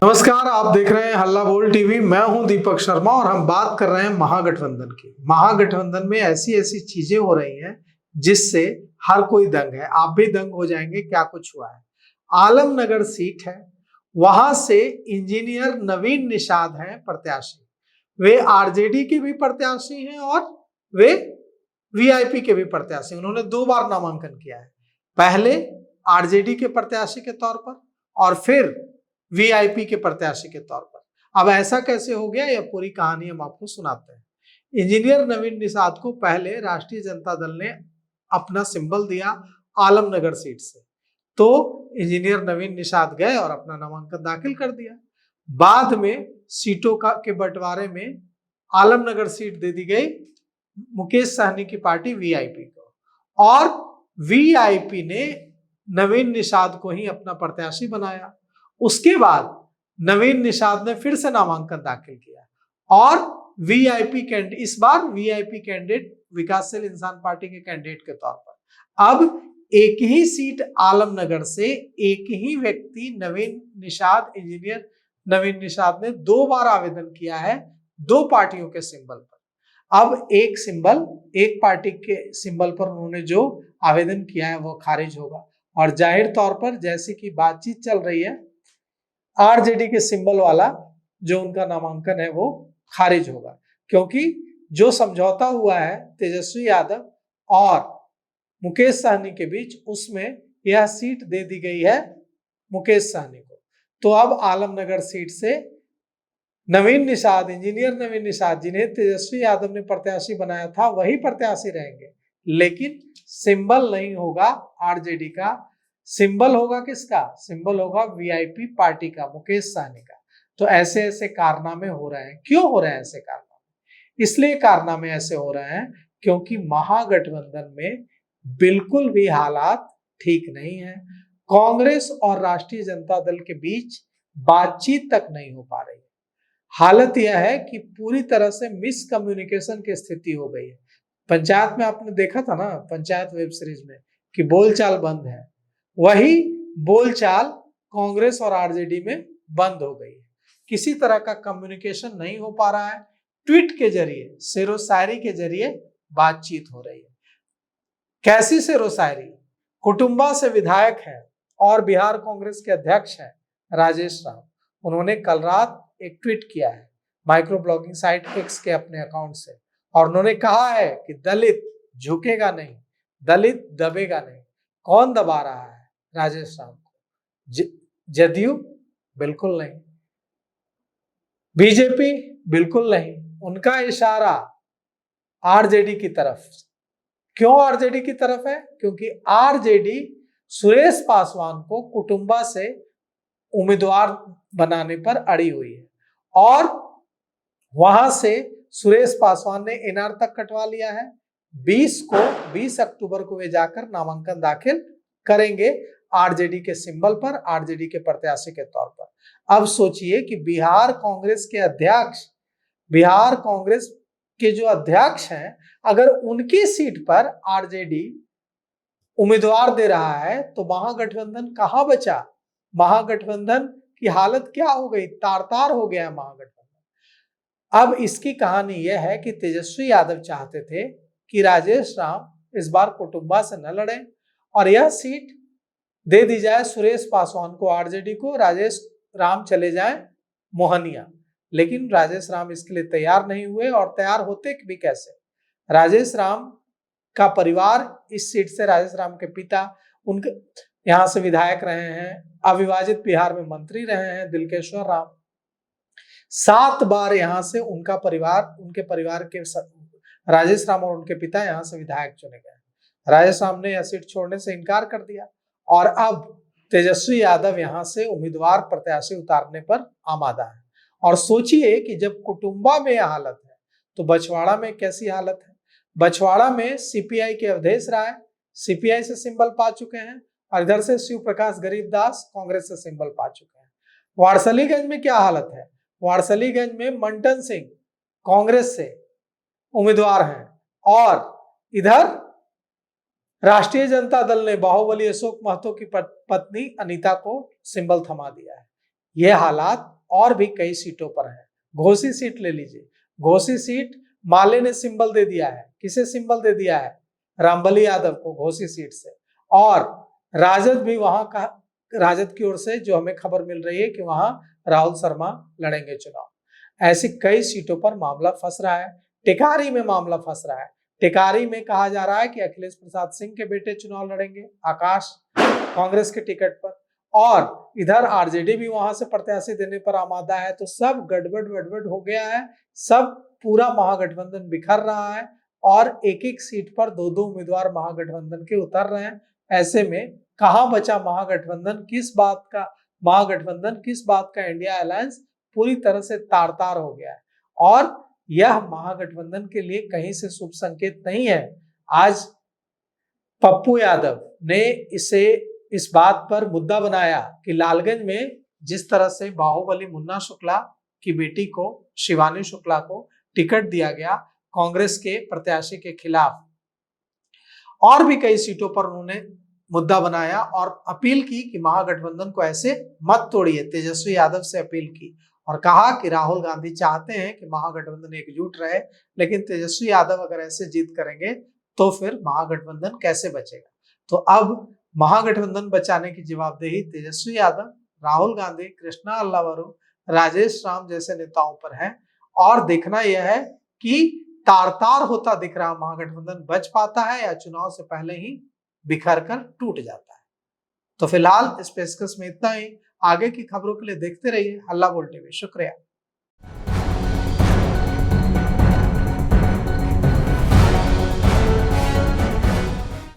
नमस्कार, आप देख रहे हैं हल्ला बोल टीवी। मैं हूं दीपक शर्मा और हम बात कर रहे हैं महागठबंधन की। महागठबंधन में ऐसी ऐसी चीजें हो रही हैं जिससे हर कोई दंग है। आप भी दंग हो जाएंगे, क्या कुछ हुआ है। आलमनगर सीट है, वहां से इंजीनियर नवीन निषाद हैं प्रत्याशी। वे आरजेडी के भी प्रत्याशी हैं और वे वीआईपी के भी प्रत्याशी। उन्होंने 2 बार नामांकन किया है, पहले आरजेडी के प्रत्याशी के तौर पर और फिर वीआईपी के प्रत्याशी के तौर पर। अब ऐसा कैसे हो गया, यह पूरी कहानी हम आपको सुनाते हैं। इंजीनियर नवीन निषाद को पहले राष्ट्रीय जनता दल ने अपना सिंबल दिया आलमनगर सीट से, तो इंजीनियर नवीन निषाद गए और अपना नामांकन दाखिल कर दिया। बाद में सीटों के बंटवारे में आलमनगर सीट दे दी गई मुकेश सहनी की पार्टी वीआईपी को, और वीआईपी ने नवीन निषाद को ही अपना प्रत्याशी बनाया। उसके बाद नवीन निषाद ने फिर से नामांकन दाखिल किया और वीआईपी कैंडिडेट, इस बार वीआईपी कैंडिडेट विकासशील इंसान पार्टी के कैंडिडेट के तौर पर। अब एक ही सीट आलमनगर से एक ही व्यक्ति नवीन निषाद, इंजीनियर नवीन निषाद ने 2 बार आवेदन किया है 2 पार्टियों के सिंबल पर। अब एक सिंबल, एक पार्टी के सिंबल पर उन्होंने जो आवेदन किया है वो खारिज होगा, और जाहिर तौर पर जैसे कि बातचीत चल रही है, आरजेडी के सिंबल वाला जो उनका नामांकन है वो खारिज होगा, क्योंकि जो समझौता हुआ है तेजस्वी यादव और मुकेश सहनी के बीच, उसमें यह सीट दे दी गई है मुकेश सहनी को। तो अब आलमनगर सीट से नवीन निषाद, इंजीनियर नवीन निषाद, जिन्हें तेजस्वी यादव ने प्रत्याशी बनाया था, वही प्रत्याशी रहेंगे, लेकिन सिंबल नहीं होगा आरजेडी का। सिंबल होगा किसका? सिंबल होगा वीआईपी पार्टी का, मुकेश सहनी का। तो ऐसे ऐसे कारनामे हो रहे हैं। क्यों हो रहे हैं ऐसे कारनामे? इसलिए कारनामे ऐसे हो रहे हैं क्योंकि महागठबंधन में बिल्कुल भी हालात ठीक नहीं है। कांग्रेस और राष्ट्रीय जनता दल के बीच बातचीत तक नहीं हो पा रही है। हालत यह है कि पूरी तरह से मिसकम्युनिकेशन की स्थिति हो गई है। पंचायत में आपने देखा था ना, पंचायत वेब सीरीज में, कि बोलचाल बंद है, वही बोलचाल कांग्रेस और आरजेडी में बंद हो गई है। किसी तरह का कम्युनिकेशन नहीं हो पा रहा है। ट्वीट के जरिए, शेरो शायरी के जरिए बातचीत हो रही है। कैसी शेरो शायरी? कुटुंबा से विधायक है और बिहार कांग्रेस के अध्यक्ष हैं राजेश राम। उन्होंने कल रात एक ट्वीट किया है माइक्रो ब्लॉगिंग साइट एक्स के अपने अकाउंट से, और उन्होंने कहा है कि दलित झुकेगा नहीं, दलित दबेगा नहीं। कौन दबा रहा है राजेश राम को? जदयू? बिल्कुल नहीं। बीजेपी? बिल्कुल नहीं। उनका इशारा आरजेडी की तरफ। क्यों आरजेडी की तरफ है? क्योंकि आरजेडी सुरेश पासवान को कुटुंबा से उम्मीदवार बनाने पर अड़ी हुई है, और वहां से सुरेश पासवान ने एनआर तक कटवा लिया है। 20 अक्टूबर को वे जाकर नामांकन दाखिल करेंगे आरजेडी के सिंबल पर, आरजेडी के प्रत्याशी के तौर पर। अब सोचिए कि बिहार कांग्रेस के जो अध्यक्ष हैं, अगर उनकी सीट पर आरजेडी उम्मीदवार दे रहा है तो महागठबंधन कहां बचा? महागठबंधन की हालत क्या हो गई? तार-तार हो गया है महागठबंधन। अब इसकी कहानी यह है कि तेजस्वी यादव चाहते थे कि राजेश राम इस बार कुटुंबा से न लड़े और यह सीट दे दी जाए सुरेश पासवान को, आरजेडी को, राजेश राम चले जाएं मोहनिया। लेकिन राजेश राम इसके लिए तैयार नहीं हुए, और तैयार होते भी कैसे? राजेश राम का परिवार इस सीट से, राजेश राम के पिता उनके यहां से विधायक रहे हैं, अविभाजित बिहार में मंत्री रहे हैं दिलकेश्वर राम। 7 बार यहां से उनके परिवार के राजेश राम और उनके पिता यहां से विधायक चुने गए। राजेश राम ने यह सीट छोड़ने से इनकार कर दिया, और अब तेजस्वी यादव यहां से उम्मीदवार प्रत्याशी उतारने पर आमादा है। और सोचिए कि जब कुटुंबा में यह हालत है तो बछवाड़ा में कैसी हालत है। बछवाड़ा में सीपीआई के अवधेश राय सीपीआई से सिंबल पा चुके हैं, और इधर से शिव प्रकाश गरीबदास कांग्रेस से सिंबल पा चुके हैं। वारसलीगंज में क्या हालत है? वारसलीगंज में मंटन सिंह कांग्रेस से उम्मीदवार हैं, और इधर राष्ट्रीय जनता दल ने बाहुबली अशोक महतो की पत्नी अनीता को सिंबल थमा दिया है। ये हालात और भी कई सीटों पर है। घोसी सीट ले लीजिए, घोसी सीट माले ने सिंबल दे दिया है। किसे सिंबल दे दिया है? रामबली यादव को घोसी सीट से। और राजद भी वहां का, राजद की ओर से जो हमें खबर मिल रही है कि वहां राहुल शर्मा लड़ेंगे चुनाव। ऐसी कई सीटों पर मामला फंस रहा है। टिकारी में मामला फंस रहा है। टिकारी में कहा जा रहा है कि अखिलेश प्रसाद सिंह के बेटे चुनाव लड़ेंगे, आकाश, कांग्रेस के टिकट पर, और इधर आरजेडी भी वहां से प्रत्याशी देने पर आमादा है। तो सब गड़बड़ हो गया है, सब पूरा महागठबंधन बिखर रहा है और एक एक सीट पर दो दो उम्मीदवार महागठबंधन के उतर रहे हैं। ऐसे में कहां बचा महागठबंधन? किस बात का इंडिया अलायंस पूरी तरह से तार तार हो गया है और यह महागठबंधन के लिए कहीं से शुभ संकेत नहीं है। आज पप्पू यादव ने इस बात पर मुद्दा बनाया कि लालगंज में जिस तरह से बाहुबली मुन्ना शुक्ला की बेटी को, शिवानी शुक्ला को टिकट दिया गया कांग्रेस के प्रत्याशी के खिलाफ, और भी कई सीटों पर उन्होंने मुद्दा बनाया और अपील की कि महागठबंधन को ऐसे मत तोड़िए। तेजस्वी यादव से अपील की और कहा कि राहुल गांधी चाहते हैं कि महागठबंधन एकजुट रहे, लेकिन तेजस्वी यादव अगर ऐसे जिद करेंगे तो फिर महागठबंधन कैसे बचेगा। तो अब महागठबंधन बचाने की जवाबदेही तेजस्वी यादव, राहुल गांधी, कृष्णा अल्लावरू, राजेश राम जैसे नेताओं पर है और देखना यह है कि तार तार होता दिख रहा महागठबंधन बच पाता है या चुनाव से पहले ही बिखर कर टूट जाता है। तो फिलहाल इस पेशकश में इतना ही। आगे की खबरों के लिए देखते रहिए हल्ला बोल टीवी। शुक्रिया।